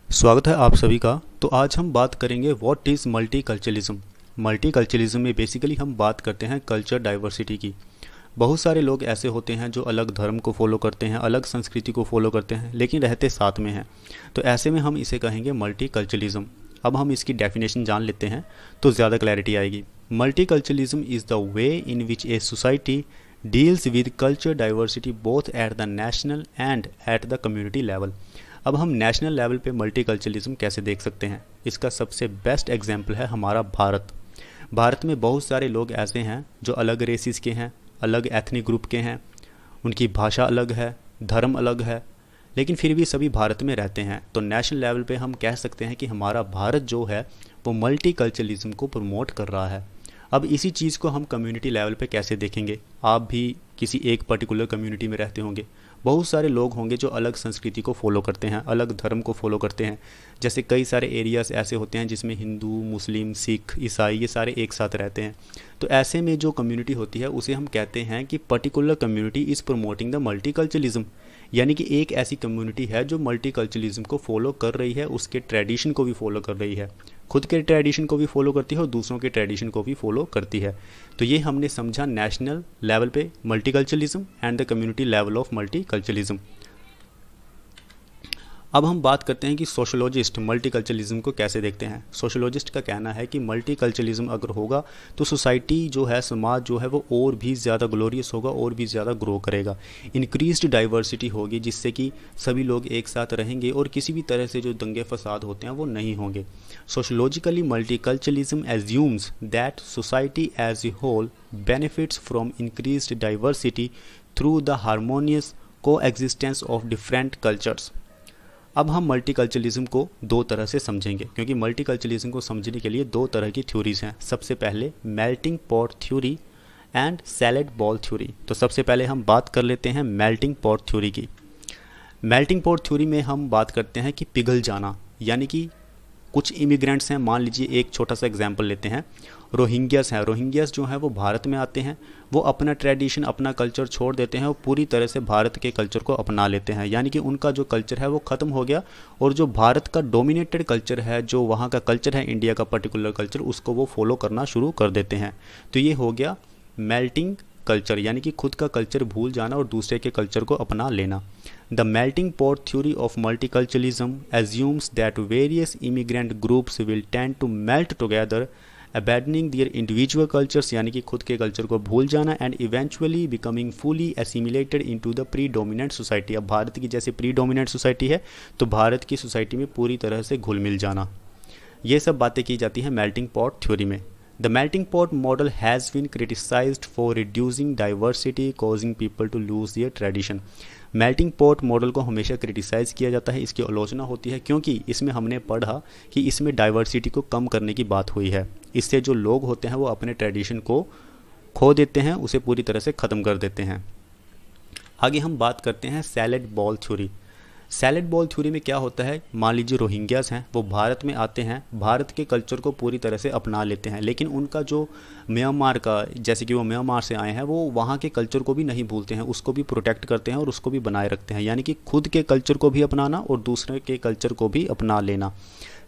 स्वागत है आप सभी का। तो आज हम बात करेंगे व्हाट इज़ मल्टीकल्चरलिज्म। मल्टीकल्चरलिज्म में बेसिकली हम बात करते हैं कल्चर डाइवर्सिटी की। बहुत सारे लोग ऐसे होते हैं जो अलग धर्म को फॉलो करते हैं, अलग संस्कृति को फॉलो करते हैं, लेकिन रहते साथ में हैं। तो ऐसे में हम इसे कहेंगे मल्टीकल्चरलिज्म। अब हम इसकी डेफिनेशन जान लेते हैं तो ज़्यादा क्लैरिटी आएगी। Multiculturalism is the way in which a society deals with culture diversity both at the national and at the community level. अब हम नेशनल लेवल पे मल्टीकल्चरलिज्म कैसे देख सकते हैं, इसका सबसे बेस्ट एग्जाम्पल है हमारा भारत। भारत में बहुत सारे लोग ऐसे हैं जो अलग रेसिस के हैं, अलग एथनिक ग्रुप के हैं, उनकी भाषा अलग है, धर्म अलग है, लेकिन फिर भी सभी भारत में रहते हैं। तो नेशनल लेवल पे हम कह सकते हैं कि हमारा भारत जो है वो मल्टीकल्चरलिज्म को प्रमोट कर रहा है। अब इसी चीज़ को हम कम्युनिटी लेवल पे कैसे देखेंगे। आप भी किसी एक पर्टिकुलर कम्युनिटी में रहते होंगे, बहुत सारे लोग होंगे जो अलग संस्कृति को फॉलो करते हैं, अलग धर्म को फॉलो करते हैं। जैसे कई सारे एरियाज़ ऐसे होते हैं जिसमें हिंदू, मुस्लिम, सिख, ईसाई ये सारे एक साथ रहते हैं। तो ऐसे में जो कम्युनिटी होती है उसे हम कहते हैं कि particular community is promoting the multiculturalism. यानी कि एक ऐसी कम्युनिटी है जो मल्टीकल्चरलिज्म को फॉलो कर रही है, उसके ट्रेडिशन को भी फॉलो कर रही है, खुद के ट्रेडिशन को भी फॉलो करती है और दूसरों के ट्रेडिशन को भी फॉलो करती है। तो ये हमने समझा नेशनल लेवल पे multiculturalism and the community level of multiculturalism. अब हम बात करते हैं कि सोशोलॉजिस्ट मल्टीकल्चरलिज्म को कैसे देखते हैं। सोशोलॉजिस्ट का कहना है कि मल्टीकल्चरलिज्म अगर होगा तो सोसाइटी जो है, समाज जो है वो और भी ज़्यादा ग्लोरियस होगा और भी ज़्यादा ग्रो करेगा। इंक्रीज्ड डाइवर्सिटी होगी जिससे कि सभी लोग एक साथ रहेंगे और किसी भी तरह से जो दंगे फसाद होते हैं वो नहीं होंगे। Sociologically multiculturalism assumes that society as a whole benefits from increased diversity through the harmonious coexistence of different cultures. अब हम मल्टीकल्चरलिज्म को दो तरह से समझेंगे, क्योंकि मल्टीकल्चरलिज्म को समझने के लिए दो तरह की थ्योरीज हैं। सबसे पहले melting pot theory and salad ball theory. तो सबसे पहले हम बात कर लेते हैं मेल्टिंग पॉट थ्योरी की। मेल्टिंग पॉट थ्योरी में हम बात करते हैं कि पिघल जाना, यानी कि कुछ इमिग्रेंट्स हैं, मान लीजिए एक छोटा सा एग्जांपल लेते हैं, रोहिंग्यास हैं। रोहिंग्यास जो हैं वो भारत में आते हैं, वो अपना ट्रेडिशन, अपना कल्चर छोड़ देते हैं और पूरी तरह से भारत के कल्चर को अपना लेते हैं। यानी कि उनका जो कल्चर है वो ख़त्म हो गया और जो भारत का डोमिनेटेड कल्चर है, जो वहाँ का कल्चर है, इंडिया का पर्टिकुलर कल्चर, उसको वो फॉलो करना शुरू कर देते हैं। तो ये हो गया मेल्टिंग कल्चर, यानी कि खुद का कल्चर भूल जाना और दूसरे के कल्चर को अपना लेना। The melting pot theory of multiculturalism assumes that various immigrant groups will tend to melt together, abandoning their individual cultures, यानी कि खुद के कल्चर को भूल जाना, and eventually becoming fully assimilated into the predominant society। अब भारत की जैसे predominant society है तो भारत की सोसाइटी में पूरी तरह से घुल मिल जाना, ये सब बातें की जाती हैं मेल्टिंग पॉट थ्योरी में। The melting pot model has been criticized for reducing diversity, causing people to lose their tradition। Melting pot model को हमेशा क्रिटिसाइज़ किया जाता है, इसकी आलोचना होती है, क्योंकि इसमें हमने पढ़ा कि इसमें डाइवर्सिटी को कम करने की बात हुई है। इससे जो लोग होते हैं वो अपने ट्रेडिशन को खो देते हैं, उसे पूरी तरह से ख़त्म कर देते हैं। आगे हम बात करते हैं salad ball theory. Salad ball theory में क्या होता है, मान लीजिए रोहिंग्यास हैं, वो भारत में आते हैं, भारत के कल्चर को पूरी तरह से अपना लेते हैं, लेकिन उनका जो म्यांमार का, जैसे कि वो म्यांमार से आए हैं, वो वहाँ के कल्चर को भी नहीं भूलते हैं, उसको भी प्रोटेक्ट करते हैं और उसको भी बनाए रखते हैं। यानी कि खुद के कल्चर को भी अपनाना और दूसरे के कल्चर को भी अपना लेना।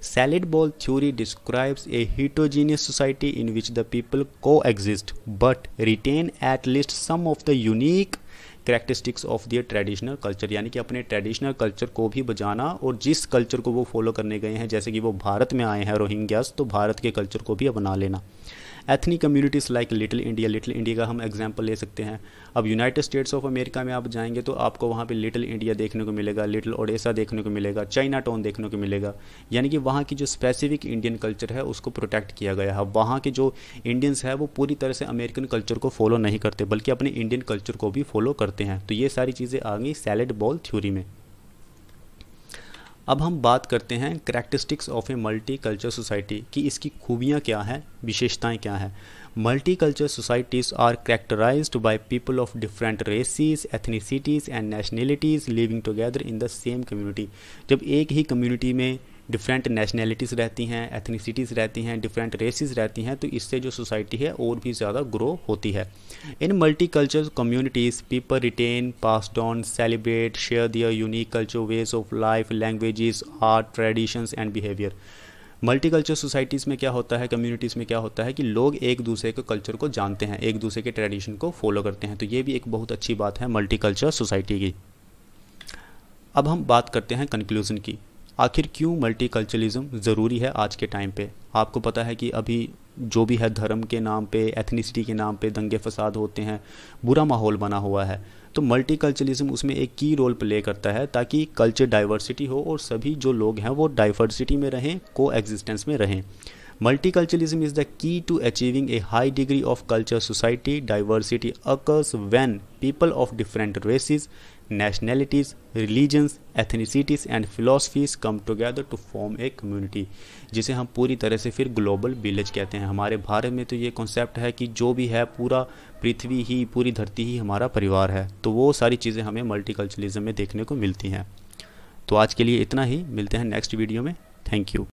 Salad ball theory describes a heterogeneous society in which the people coexist but retain at least some of the unique characteristics of their traditional culture. यानी कि अपने ट्रेडिशनल कल्चर को भी बचाना और जिस कल्चर को वो फॉलो करने गए हैं, जैसे कि वो भारत में आए हैं रोहिंग्यास, तो भारत के कल्चर को भी अपना लेना। Ethnic communities like little India का हम एग्जांपल ले सकते हैं। अब यूनाइटेड स्टेट्स ऑफ अमेरिका में आप जाएंगे तो आपको वहाँ पे लिटिल इंडिया देखने को मिलेगा, लिटिल ओडेसा देखने को मिलेगा, चाइना टाउन देखने को मिलेगा। यानी कि वहाँ की जो स्पेसिफिक इंडियन कल्चर है उसको प्रोटेक्ट किया गया है। वहाँ के जो इंडियंस है वो पूरी तरह से अमेरिकन कल्चर को फॉलो नहीं करते, बल्कि अपने इंडियन कल्चर को भी फॉलो करते हैं। तो ये सारी चीज़ें आ गई सैलेड बॉल थ्योरी में। अब हम बात करते हैं characteristics of a multi culture society कि इसकी खूबियाँ क्या हैं, विशेषताएं क्या हैं। Multi culture societies are characterized by people of different races, ethnicities and nationalities living together in the same community. जब एक ही कम्युनिटी में डिफरेंट नेशनैलिटीज़ रहती हैं, एथनिसिटीज़ रहती हैं, डिफरेंट रेसेस रहती हैं, तो इससे जो सोसाइटी है और भी ज़्यादा ग्रो होती है। In multi culture communities people retain, passed on, celebrate, share their unique culture, ways of life, languages, art, traditions and behaviour. Multi culture societies में क्या होता है, कम्युनिटीज़ में क्या होता है कि लोग एक दूसरे के कल्चर को जानते हैं, एक दूसरे के ट्रेडिशन को फॉलो करते हैं, तो ये भी एक बहुत अच्छी बात है मल्टीकल्चर सोसाइटी की। अब हम बात करते हैं कंक्लूज़न की। आखिर क्यों मल्टीकल्चरलिज्म ज़रूरी है आज के टाइम पे। आपको पता है कि अभी जो भी है धर्म के नाम पे, एथनिसिटी के नाम पे दंगे फसाद होते हैं, बुरा माहौल बना हुआ है, तो मल्टीकल्चरलिज्म उसमें एक की रोल प्ले करता है ताकि कल्चर डाइवर्सिटी हो और सभी जो लोग हैं वो डाइवर्सिटी में रहें, को एग्जिस्टेंस में रहें। Multiculturalism is the key to achieving a high degree of culture society. Diversity occurs when people of different races, nationalities, religions, ethnicities and philosophies come together to form a community, जिसे हम पूरी तरह से फिर global village कहते हैं। हमारे भारत में तो ये कॉन्सेप्ट है कि जो भी है पूरा पृथ्वी ही, पूरी धरती ही हमारा परिवार है, तो वो सारी चीज़ें हमें मल्टीकल्चरलिज्म में देखने को मिलती हैं। तो आज के लिए इतना ही, मिलते हैं नेक्स्ट वीडियो में। Thank you.